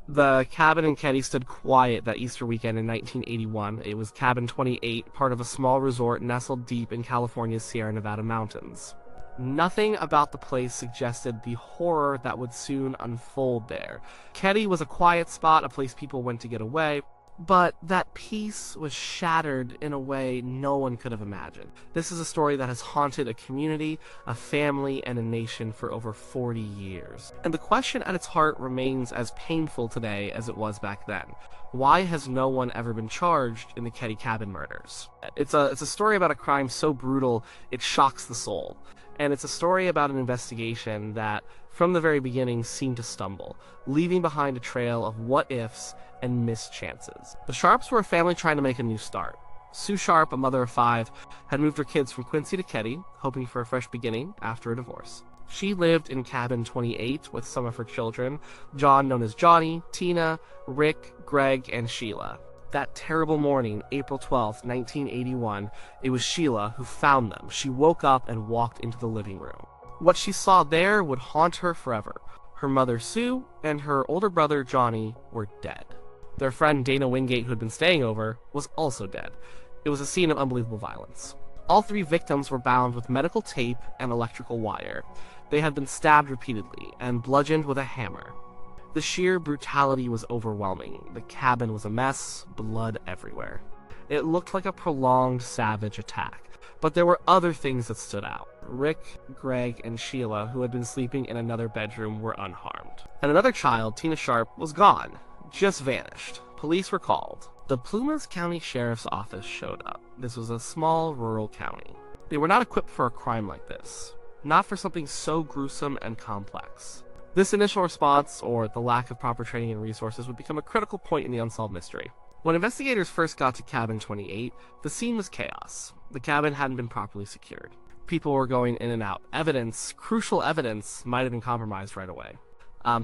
The cabin in Keddie stood quiet that Easter weekend in 1981. It was Cabin 28, part of a small resort nestled deep in California's Sierra Nevada mountains. Nothing about the place suggested the horror that would soon unfold there. Keddie was a quiet spot, a place people went to get away, but that peace was shattered in a way no one could have imagined. This is a story that has haunted a community, a family, and a nation for over 40 years. And the question at its heart remains as painful today as it was back then. Why has no one ever been charged in the Keddie Cabin murders? It's a story about a crime so brutal it shocks the soul. And it's a story about an investigation that, from the very beginning, seemed to stumble, leaving behind a trail of what-ifs and missed chances. The Sharps were a family trying to make a new start. Sue Sharp, a mother of 5, had moved her kids from Quincy to Keddie, hoping for a fresh beginning after a divorce. She lived in Cabin 28 with some of her children, John, known as Johnny, Tina, Rick, Greg, and Sheila. That terrible morning, April 12th, 1981, it was Sheila who found them. She woke up and walked into the living room. What she saw there would haunt her forever. Her mother, Sue, and her older brother, Johnny, were dead. Their friend, Dana Wingate, who had been staying over, was also dead. It was a scene of unbelievable violence. All 3 victims were bound with medical tape and electrical wire. They had been stabbed repeatedly and bludgeoned with a hammer. The sheer brutality was overwhelming. The cabin was a mess, blood everywhere. It looked like a prolonged, savage attack. But there were other things that stood out. Rick, Greg, and Sheila, who had been sleeping in another bedroom, were unharmed. And another child, Tina Sharp, was gone. Just vanished. Police were called. The Plumas County Sheriff's Office showed up. This was a small, rural county. They were not equipped for a crime like this. Not for something so gruesome and complex. This initial response, or the lack of proper training and resources, would become a critical point in the unsolved mystery. When investigators first got to Cabin 28, the scene was chaos. The cabin hadn't been properly secured. People were going in and out. Evidence, crucial evidence, might have been compromised right away.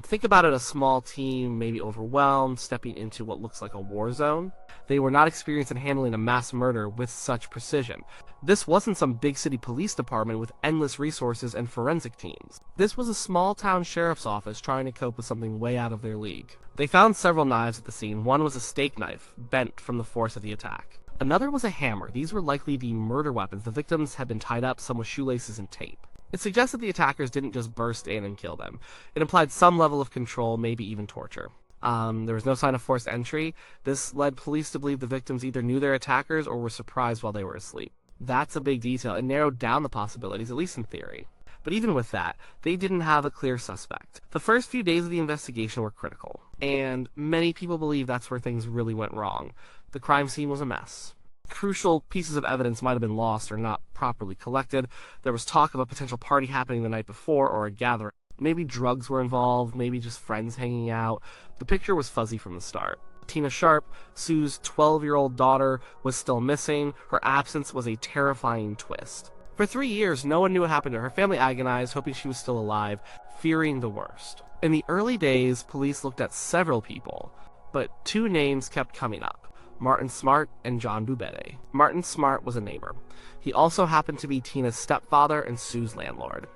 Think about it, a small team, maybe overwhelmed, stepping into what looks like a war zone. They were not experienced in handling a mass murder with such precision. This wasn't some big city police department with endless resources and forensic teams. This was a small town sheriff's office trying to cope with something way out of their league. They found several knives at the scene. One was a steak knife, bent from the force of the attack. Another was a hammer. These were likely the murder weapons. The victims had been tied up, some with shoelaces and tape. It suggested the attackers didn't just burst in and kill them. It implied some level of control, maybe even torture. There was no sign of forced entry. This led police to believe the victims either knew their attackers or were surprised while they were asleep. That's a big detail. It narrowed down the possibilities, at least in theory. But even with that, they didn't have a clear suspect. The first few days of the investigation were critical, and many people believe that's where things really went wrong. The crime scene was a mess. Crucial pieces of evidence might have been lost or not properly collected. There was talk of a potential party happening the night before or a gathering. Maybe drugs were involved, maybe just friends hanging out. The picture was fuzzy from the start. Tina Sharp, Sue's 12-year-old daughter, was still missing. Her absence was a terrifying twist. For 3 years, no one knew what happened to her. Her family agonized, hoping she was still alive, fearing the worst. In the early days, police looked at several people, but 2 names kept coming up. Martin Smartt and John Boubede. Martin Smartt was a neighbor. He also happened to be Tina's stepfather and Sue's landlord.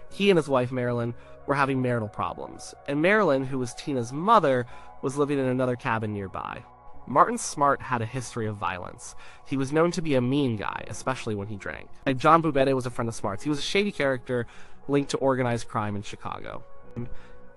He and his wife, Marilyn, were having marital problems, and Marilyn, who was Tina's mother, was living in another cabin nearby. Martin Smartt had a history of violence. He was known to be a mean guy, especially when he drank. And John Boubede was a friend of Smart's. He was a shady character linked to organized crime in Chicago.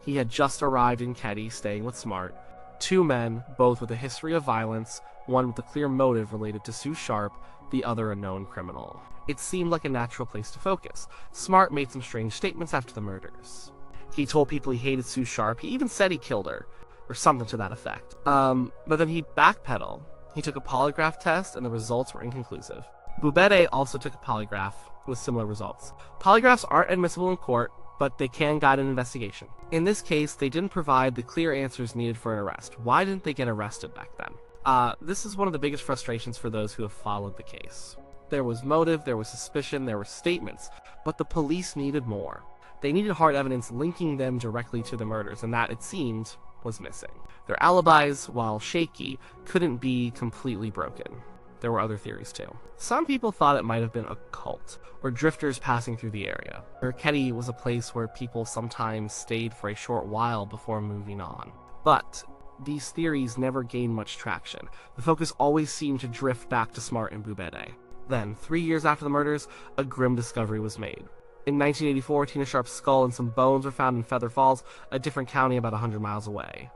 He had just arrived in Keddie, staying with Smartt. 2 men, both with a history of violence, one with a clear motive related to Sue Sharp, the other a known criminal. It seemed like a natural place to focus. Smartt made some strange statements after the murders. He told people he hated Sue Sharp. He even said he killed her, or something to that effect. But then he backpedaled. He took a polygraph test, and the results were inconclusive. Boubede also took a polygraph with similar results. Polygraphs aren't admissible in court, but they can guide an investigation. In this case, they didn't provide the clear answers needed for an arrest. Why didn't they get arrested back then? This is one of the biggest frustrations for those who have followed the case. There was motive, there was suspicion, there were statements, but the police needed more. They needed hard evidence linking them directly to the murders, and that, it seemed, was missing. Their alibis, while shaky, couldn't be completely broken. There were other theories too. Some people thought it might have been a cult, or drifters passing through the area. Keddie was a place where people sometimes stayed for a short while before moving on. But these theories never gained much traction. The focus always seemed to drift back to Smartt and Boubede. Then, 3 years after the murders, a grim discovery was made. In 1984, Tina Sharp's skull and some bones were found in Feather Falls, a different county about 100 miles away.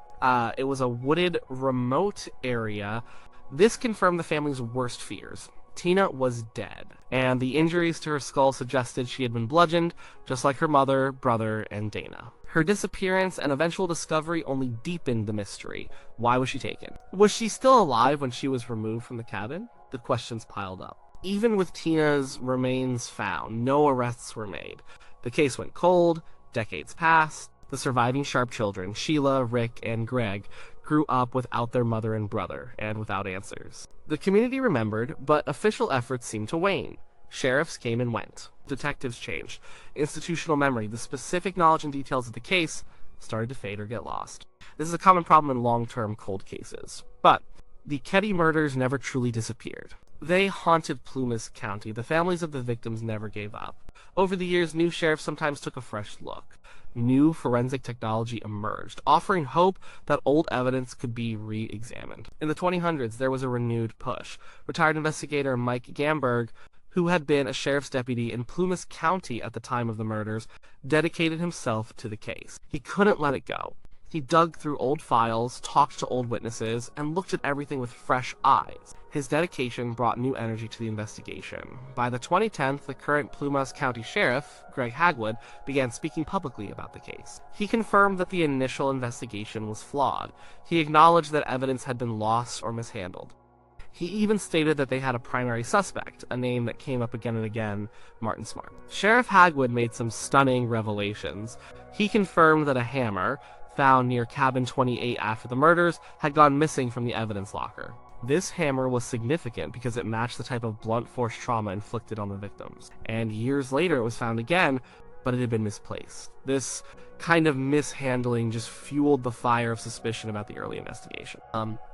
It was a wooded, remote area. This confirmed the family's worst fears. Tina was dead, and the injuries to her skull suggested she had been bludgeoned, just like her mother, brother, and Dana. Her disappearance and eventual discovery only deepened the mystery. Why was she taken? Was she still alive when she was removed from the cabin? The questions piled up. Even with Tina's remains found, no arrests were made. The case went cold, decades passed. The surviving Sharp children, Sheila, Rick, and Greg, grew up without their mother and brother, and without answers. The community remembered, but official efforts seemed to wane. Sheriffs came and went. Detectives changed. Institutional memory, the specific knowledge and details of the case, started to fade or get lost. This is a common problem in long-term cold cases. But the Keddie murders never truly disappeared. They haunted Plumas County. The families of the victims never gave up. Over the years, new sheriffs sometimes took a fresh look. New forensic technology emerged, offering hope that old evidence could be re-examined. In the 2000s, there was a renewed push. Retired investigator Mike Gamberg, who had been a sheriff's deputy in Plumas County at the time of the murders, dedicated himself to the case. He couldn't let it go. He dug through old files, talked to old witnesses, and looked at everything with fresh eyes. His dedication brought new energy to the investigation. By the 2010s, the current Plumas County Sheriff, Greg Hagwood, began speaking publicly about the case. He confirmed that the initial investigation was flawed. He acknowledged that evidence had been lost or mishandled. He even stated that they had a primary suspect, a name that came up again and again, Martin Smartt. Sheriff Hagwood made some stunning revelations. He confirmed that a hammer, found near Cabin 28 after the murders, had gone missing from the evidence locker. This hammer was significant because it matched the type of blunt force trauma inflicted on the victims. And years later it was found again, but it had been misplaced. This kind of mishandling just fueled the fire of suspicion about the early investigation.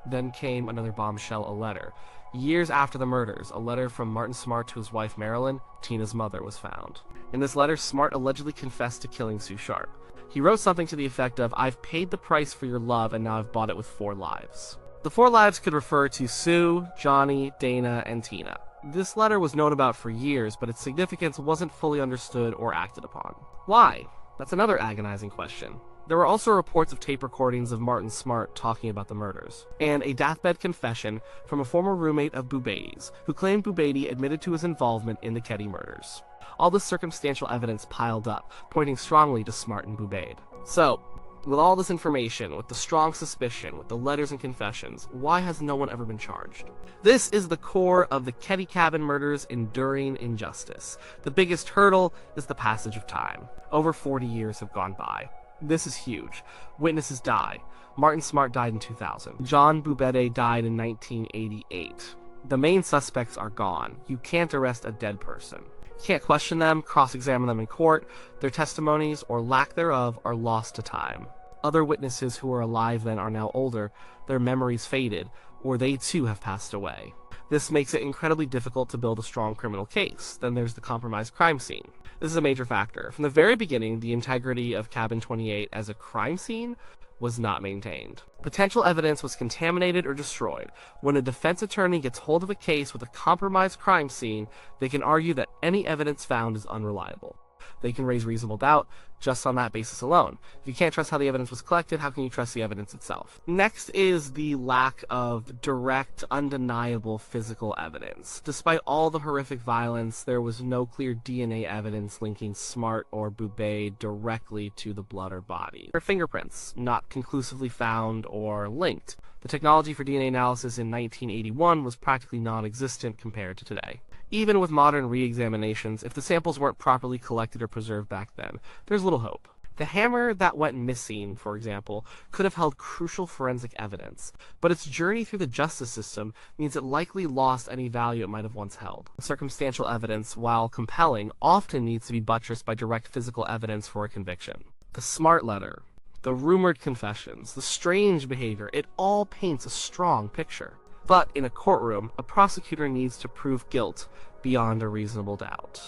Then came another bombshell, a letter. Years after the murders, a letter from Martin Smartt to his wife Marilyn, Tina's mother, was found. In this letter, Smartt allegedly confessed to killing Sue Sharp. He wrote something to the effect of, "I've paid the price for your love and now I've bought it with 4 lives." The 4 lives could refer to Sue, Johnny, Dana, and Tina. This letter was known about for years, but its significance wasn't fully understood or acted upon. Why? That's another agonizing question. There were also reports of tape recordings of Martin Smartt talking about the murders, and a deathbed confession from a former roommate of Boubede's, who claimed Boubede admitted to his involvement in the Keddie murders. All this circumstantial evidence piled up, pointing strongly to Smartt and Boubede. So, with all this information, with the strong suspicion, with the letters and confessions, why has no one ever been charged? This is the core of the Keddie Cabin murders' enduring injustice. The biggest hurdle is the passage of time. Over 40 years have gone by. This is huge. Witnesses die. Martin Smartt died in 2000. John Boubede died in 1988. The main suspects are gone. You can't arrest a dead person. You can't question them, cross-examine them in court. Their testimonies, or lack thereof, are lost to time. Other witnesses who were alive then are now older. Their memories faded, or they too have passed away. This makes it incredibly difficult to build a strong criminal case. Then there's the compromised crime scene. This is a major factor. From the very beginning, the integrity of Cabin 28 as a crime scene was not maintained. Potential evidence was contaminated or destroyed. When a defense attorney gets hold of a case with a compromised crime scene, they can argue that any evidence found is unreliable. They can raise reasonable doubt just on that basis alone. If you can't trust how the evidence was collected, how can you trust the evidence itself? Next is the lack of direct, undeniable physical evidence. Despite all the horrific violence, there was no clear DNA evidence linking Smartt or Boubede directly to the blood or body. Their fingerprints, not conclusively found or linked. The technology for DNA analysis in 1981 was practically non-existent compared to today. Even with modern re-examinations, if the samples weren't properly collected or preserved back then, there's little hope. The hammer that went missing, for example, could have held crucial forensic evidence, but its journey through the justice system means it likely lost any value it might have once held. Circumstantial evidence, while compelling, often needs to be buttressed by direct physical evidence for a conviction. The Smartt letter, the rumored confessions, the strange behavior, it all paints a strong picture. But in a courtroom, a prosecutor needs to prove guilt beyond a reasonable doubt.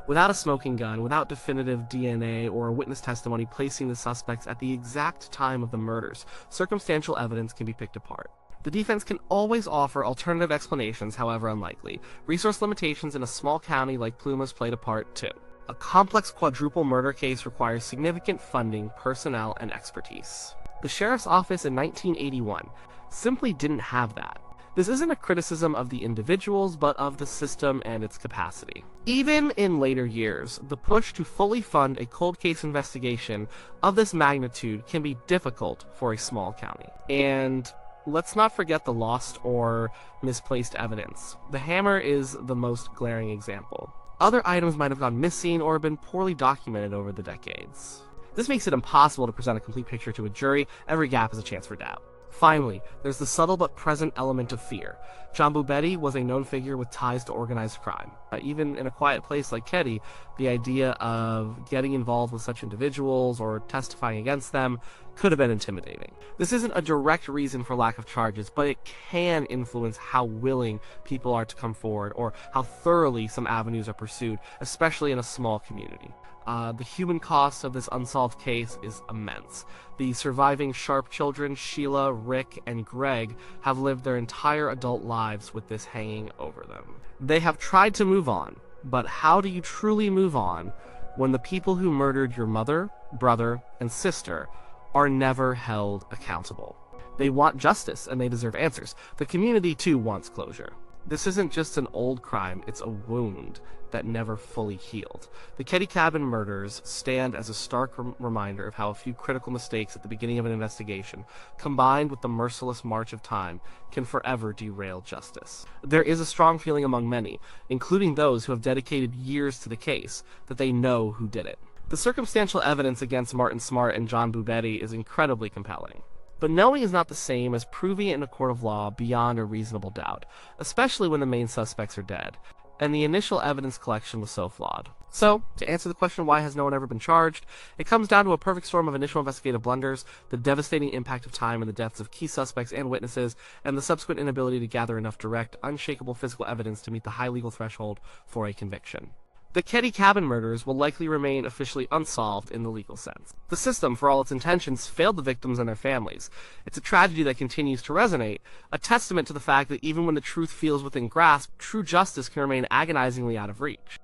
Without a smoking gun, without definitive DNA or witness testimony placing the suspects at the exact time of the murders, circumstantial evidence can be picked apart. The defense can always offer alternative explanations, however unlikely. Resource limitations in a small county like Pluma's played a part too. A complex quadruple murder case requires significant funding, personnel, and expertise. The sheriff's office in 1981 simply didn't have that. This isn't a criticism of the individuals, but of the system and its capacity. Even in later years, the push to fully fund a cold case investigation of this magnitude can be difficult for a small county. And let's not forget the lost or misplaced evidence. The hammer is the most glaring example. Other items might have gone missing or been poorly documented over the decades. This makes it impossible to present a complete picture to a jury. Every gap is a chance for doubt. Finally, there's the subtle but present element of fear. John Boubede was a known figure with ties to organized crime. Even in a quiet place like Keddie, the idea of getting involved with such individuals or testifying against them could have been intimidating. This isn't a direct reason for lack of charges, but it can influence how willing people are to come forward or how thoroughly some avenues are pursued, especially in a small community. The human cost of this unsolved case is immense. The surviving Sharp children, Sheila, Rick, and Greg, have lived their entire adult lives with this hanging over them. They have tried to move on, but how do you truly move on when the people who murdered your mother, brother, and sister are never held accountable? They want justice, and they deserve answers. The community, too, wants closure. This isn't just an old crime, it's a wound that never fully healed. The Keddie Cabin murders stand as a stark reminder of how a few critical mistakes at the beginning of an investigation, combined with the merciless march of time, can forever derail justice. There is a strong feeling among many, including those who have dedicated years to the case, that they know who did it. The circumstantial evidence against Martin Smartt and John Boubede is incredibly compelling. But knowing is not the same as proving it in a court of law beyond a reasonable doubt, especially when the main suspects are dead, and the initial evidence collection was so flawed. So, to answer the question why has no one ever been charged, it comes down to a perfect storm of initial investigative blunders, the devastating impact of time and the deaths of key suspects and witnesses, and the subsequent inability to gather enough direct, unshakable physical evidence to meet the high legal threshold for a conviction. The Keddie Cabin murders will likely remain officially unsolved in the legal sense. The system, for all its intentions, failed the victims and their families. It's a tragedy that continues to resonate, a testament to the fact that even when the truth feels within grasp, true justice can remain agonizingly out of reach.